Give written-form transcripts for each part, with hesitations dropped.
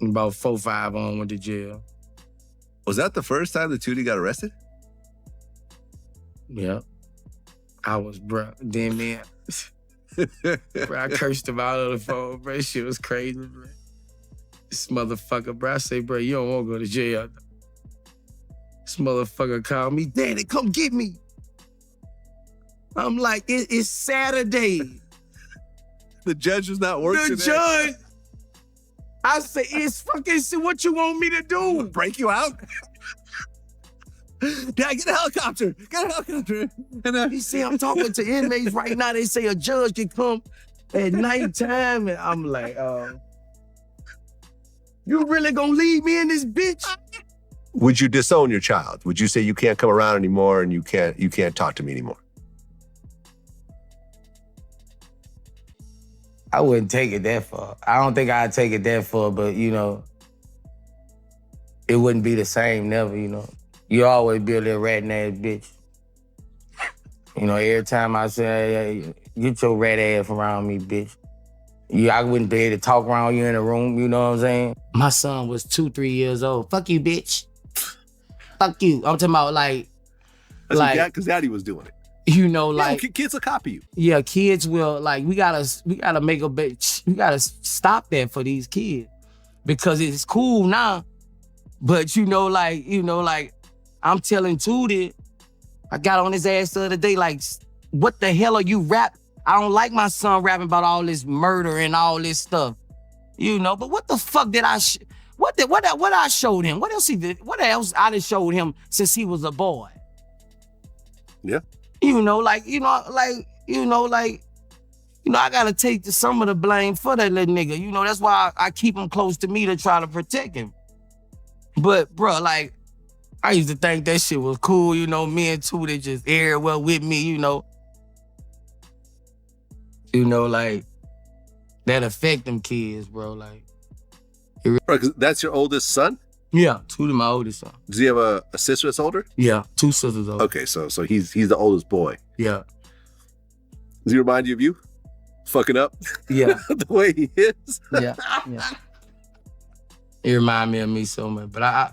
About 4, 5 on went to jail. Was that the first time that Tootie got arrested? Yep. I was, bro. Then, man, bro, I cursed him out on the phone, bro. Shit was crazy, bro. This motherfucker, bro. I say, bro, you don't want to go to jail. This motherfucker called me, Daddy, come get me. I'm like, it's Saturday. The judge was not working. The judge. I say, it's fucking, what you want me to do? Break you out? Dad, get a helicopter. Get a helicopter. And he say, I'm talking to inmates right now. They say a judge can come at nighttime. And I'm like, you really gonna leave me in this bitch? Would you disown your child? Would you say you can't come around anymore and you can't talk to me anymore? I wouldn't take it that far. I don't think I'd take it that far, but, you know, it wouldn't be the same, never, you know. You always be a little rat-ass bitch. You know, every time I say, hey, get your rat ass around me, bitch. I wouldn't be able to talk around you in the room, you know what I'm saying? My son was 2, 3 years old. Fuck you, bitch. Fuck you. I'm talking about like... That's like, because daddy was doing it. You know, like... Yeah, kids will copy you. Yeah, kids will, like, we gotta make a bitch. We gotta stop that for these kids. Because it's cool now. But, you know, like, I'm telling Tootie, I got on his ass the other day, like, what the hell are you rapping? I don't like my son rapping about all this murder and all this stuff. You know, but what the fuck did I... What I showed him? What else he did? What else I done showed him since he was a boy? Yeah. You know, I gotta take some of the blame for that little nigga. You know, that's why I keep him close to me to try to protect him. But, bro, like, I used to think that shit was cool, you know, me and Tootie just everywhere with me, you know. You know, like, that affect them kids, bro, like. Right, 'cause that's your oldest son? Yeah, Tootie, my oldest son. Does he have a sister that's older? Yeah, 2 sisters older. Okay, so he's the oldest boy. Yeah. Does he remind you of you? Fucking up? Yeah. The way he is? Yeah. He remind me of me so much. But I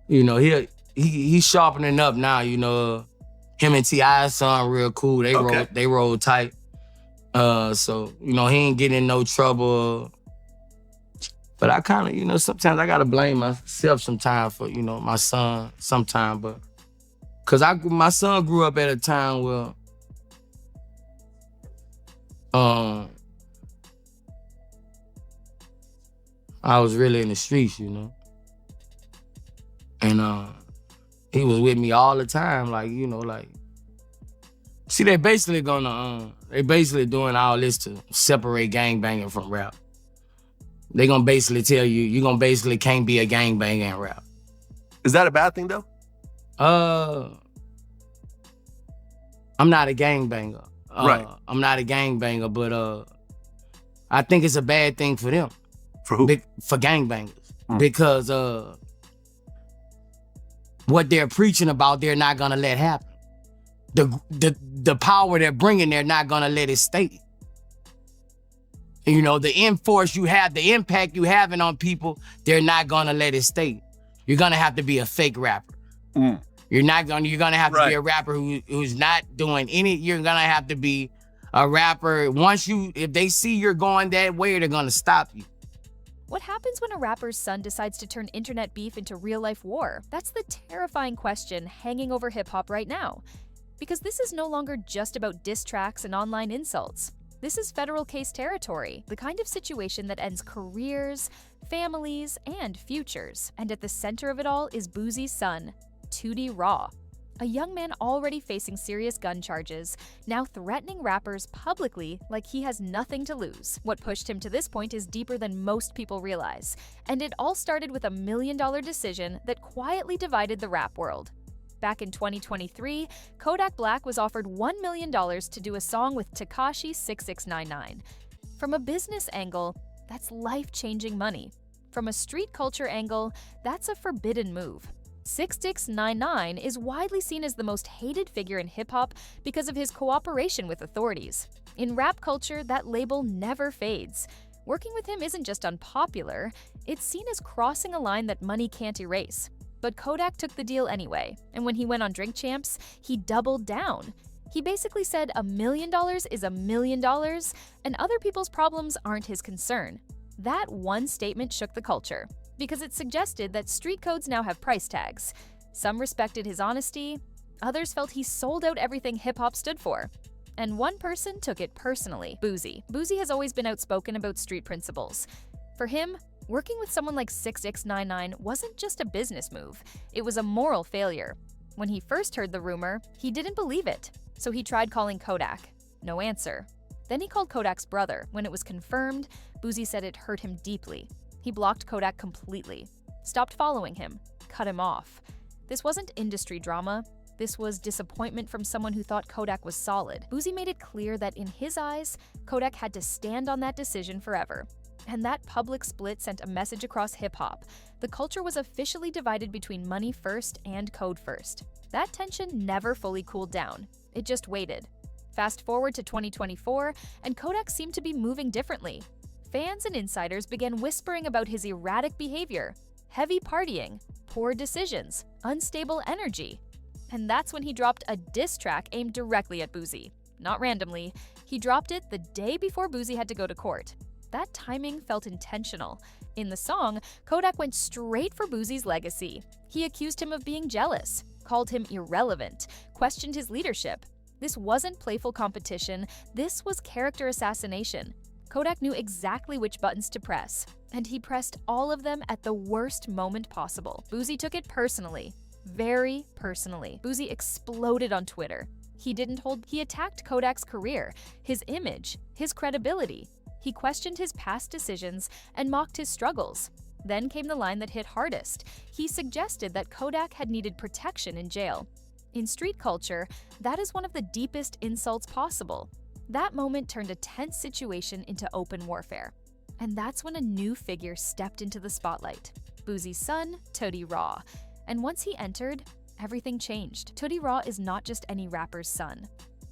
you know, he's sharpening up now, you know. Him and T.I.'s son real cool. They roll tight. So, you know, he ain't getting in no trouble. But I kind of, you know, sometimes I gotta blame myself sometimes for, you know, my son sometimes, but cause my son grew up at a time where I was really in the streets, you know. And he was with me all the time, like, you know, like, see, they basically doing all this to separate gangbanging from rap. They gonna basically tell you gonna basically can't be a gangbanger and rap. Is that a bad thing though? I'm not a gangbanger. Right. I'm not a gangbanger, but I think it's a bad thing for them. For who? For gangbangers. Because what they're preaching about, they're not gonna let happen. The power they're bringing, they're not gonna let it stay. You know, the enforce you have, the impact you having on people, they're not gonna let it stay. You're gonna have to be a fake rapper. You're gonna have to be a rapper who's not doing you're gonna have to be a rapper. If they see you're going that way, they're gonna stop you. What happens when a rapper's son decides to turn internet beef into real-life war? That's the terrifying question hanging over hip-hop right now. Because this is no longer just about diss tracks and online insults. This is federal case territory, the kind of situation that ends careers, families, and futures. And at the center of it all is Boosie's son, Tootie Raw, a young man already facing serious gun charges, now threatening rappers publicly like he has nothing to lose. What pushed him to this point is deeper than most people realize, and it all started with a $1 million decision that quietly divided the rap world. Back in 2023, Kodak Black was offered $1 million to do a song with Tekashi 6699. From a business angle, that's life-changing money. From a street culture angle, that's a forbidden move. 6699 is widely seen as the most hated figure in hip-hop because of his cooperation with authorities. In rap culture, that label never fades. Working with him isn't just unpopular, it's seen as crossing a line that money can't erase. But Kodak took the deal anyway, and when he went on Drink Champs, he doubled down. He basically said $1 million is $1 million, and other people's problems aren't his concern. That one statement shook the culture, because it suggested that street codes now have price tags. Some respected his honesty, others felt he sold out everything hip-hop stood for. And one person took it personally, Boosie. Boosie has always been outspoken about street principles. For him, working with someone like 6ix99ine wasn't just a business move, it was a moral failure. When he first heard the rumor, he didn't believe it, so he tried calling Kodak. No answer. Then he called Kodak's brother. When it was confirmed, Boosie said it hurt him deeply. He blocked Kodak completely, stopped following him, cut him off. This wasn't industry drama. This was disappointment from someone who thought Kodak was solid. Boosie made it clear that in his eyes, Kodak had to stand on that decision forever. And that public split sent a message across hip-hop. The culture was officially divided between money first and code first. That tension never fully cooled down. It just waited. Fast forward to 2024, and Kodak seemed to be moving differently. Fans and insiders began whispering about his erratic behavior, heavy partying, poor decisions, unstable energy. And that's when he dropped a diss track aimed directly at Boosie. Not randomly, he dropped it the day before Boosie had to go to court. That timing felt intentional. In the song, Kodak went straight for Boosie's legacy. He accused him of being jealous, called him irrelevant, questioned his leadership. This wasn't playful competition, this was character assassination. Kodak knew exactly which buttons to press, and he pressed all of them at the worst moment possible. Boosie took it personally, very personally. Boosie exploded on Twitter. He attacked Kodak's career, his image, his credibility. He questioned his past decisions and mocked his struggles. Then came the line that hit hardest. He suggested that Kodak had needed protection in jail. In street culture, that is one of the deepest insults possible. That moment turned a tense situation into open warfare. And that's when a new figure stepped into the spotlight. Boosie's son, Tootie Raw. And once he entered, everything changed. Tootie Raw is not just any rapper's son.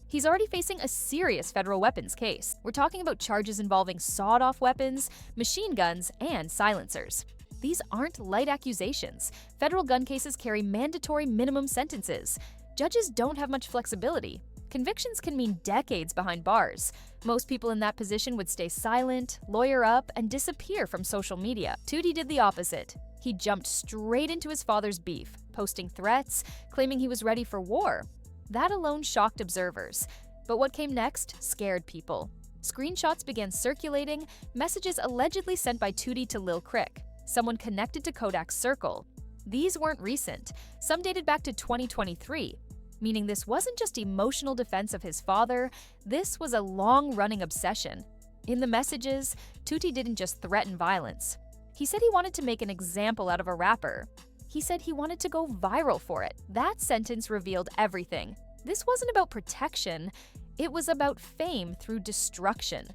He's already facing a serious federal weapons case. We're talking about charges involving sawed-off weapons, machine guns, and silencers. These aren't light accusations. Federal gun cases carry mandatory minimum sentences. Judges don't have much flexibility. Convictions can mean decades behind bars. Most people in that position would stay silent, lawyer up, and disappear from social media. Tootie did the opposite. He jumped straight into his father's beef, posting threats, claiming he was ready for war. That alone shocked observers. But what came next scared people. Screenshots began circulating, messages allegedly sent by Tootie to Lil Crick, someone connected to Kodak's circle. These weren't recent. Some dated back to 2023, meaning this wasn't just emotional defense of his father, this was a long-running obsession. In the messages, Tootie didn't just threaten violence. He said he wanted to make an example out of a rapper. He said he wanted to go viral for it. That sentence revealed everything. This wasn't about protection, it was about fame through destruction.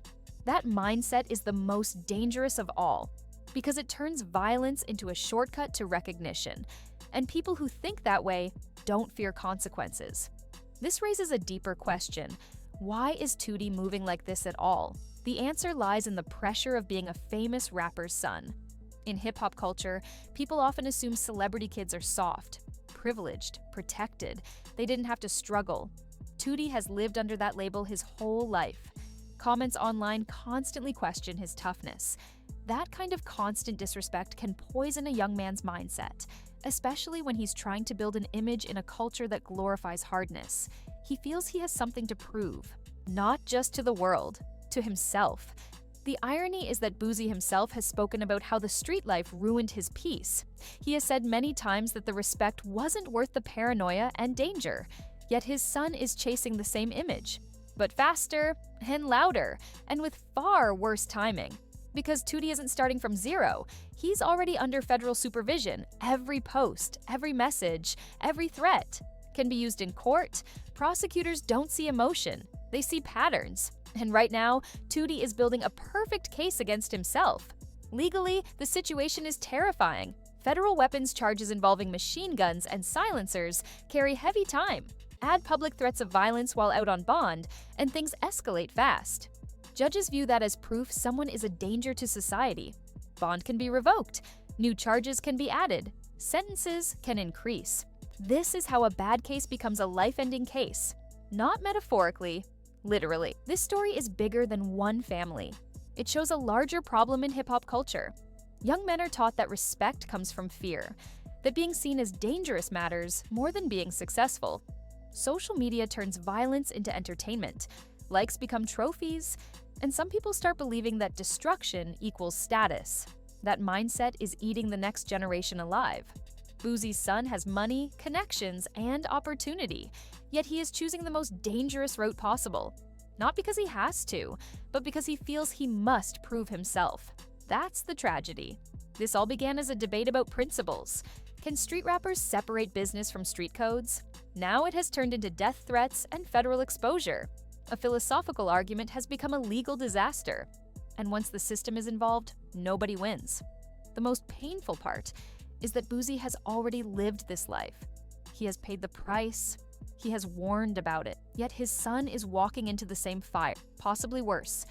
That mindset is the most dangerous of all, because it turns violence into a shortcut to recognition. And people who think that way don't fear consequences. This raises a deeper question. Why is Tootie moving like this at all? The answer lies in the pressure of being a famous rapper's son. In hip-hop culture, people often assume celebrity kids are soft, privileged, protected. They didn't have to struggle. Tootie has lived under that label his whole life. Comments online constantly question his toughness. That kind of constant disrespect can poison a young man's mindset, especially when he's trying to build an image in a culture that glorifies hardness. He feels he has something to prove, not just to the world, to himself. The irony is that Boosie himself has spoken about how the street life ruined his peace. He has said many times that the respect wasn't worth the paranoia and danger, yet his son is chasing the same image, but faster and louder, and with far worse timing. Because Tootie isn't starting from zero, he's already under federal supervision. Every post, every message, every threat can be used in court. Prosecutors don't see emotion, they see patterns. And right now, Tootie is building a perfect case against himself. Legally, the situation is terrifying. Federal weapons charges involving machine guns and silencers carry heavy time. Add public threats of violence while out on bond, and things escalate fast. Judges view that as proof someone is a danger to society. Bond can be revoked, new charges can be added, sentences can increase. This is how a bad case becomes a life-ending case. Not metaphorically, literally. This story is bigger than one family. It shows a larger problem in hip-hop culture. Young men are taught that respect comes from fear, that being seen as dangerous matters more than being successful. Social media turns violence into entertainment. Likes become trophies, and some people start believing that destruction equals status. That mindset is eating the next generation alive. Boosie's son has money, connections, and opportunity, yet he is choosing the most dangerous route possible. Not because he has to, but because he feels he must prove himself. That's the tragedy. This all began as a debate about principles. Can street rappers separate business from street codes? Now it has turned into death threats and federal exposure. A philosophical argument has become a legal disaster. And once the system is involved, nobody wins. The most painful part is that Boosie has already lived this life. He has paid the price. He has warned about it. Yet his son is walking into the same fire, possibly worse,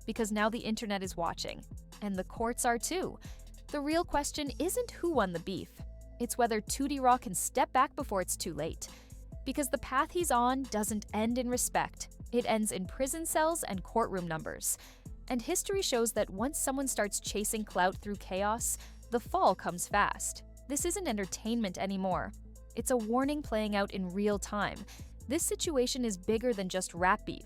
because now the internet is watching. And the courts are too. The real question isn't who won the beef. It's whether Tootie Raw can step back before it's too late. Because the path he's on doesn't end in respect. It ends in prison cells and courtroom numbers. And history shows that once someone starts chasing clout through chaos, the fall comes fast. This isn't entertainment anymore. It's a warning playing out in real time. This situation is bigger than just rap beef.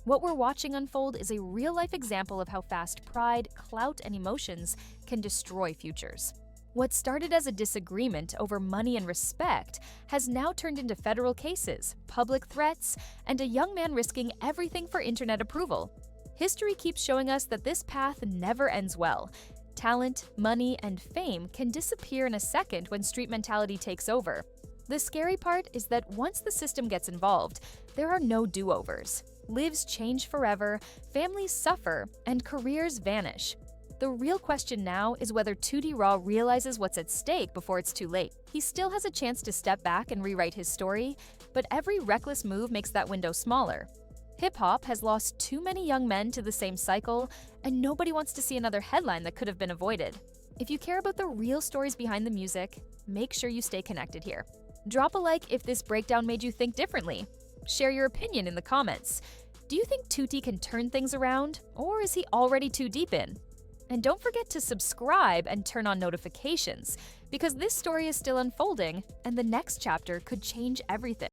What we're watching unfold is a real-life example of how fast pride, clout, and emotions can destroy futures. What started as a disagreement over money and respect has now turned into federal cases, public threats, and a young man risking everything for internet approval. History keeps showing us that this path never ends well. Talent, money, and fame can disappear in a second when street mentality takes over. The scary part is that once the system gets involved, there are no do-overs. Lives change forever, families suffer, and careers vanish. The real question now is whether Tootie Raw realizes what's at stake before it's too late. He still has a chance to step back and rewrite his story, but every reckless move makes that window smaller. Hip-hop has lost too many young men to the same cycle, and nobody wants to see another headline that could have been avoided. If you care about the real stories behind the music, make sure you stay connected here. Drop a like if this breakdown made you think differently. Share your opinion in the comments. Do you think Tootie can turn things around, or is he already too deep in? And don't forget to subscribe and turn on notifications, because this story is still unfolding, and the next chapter could change everything.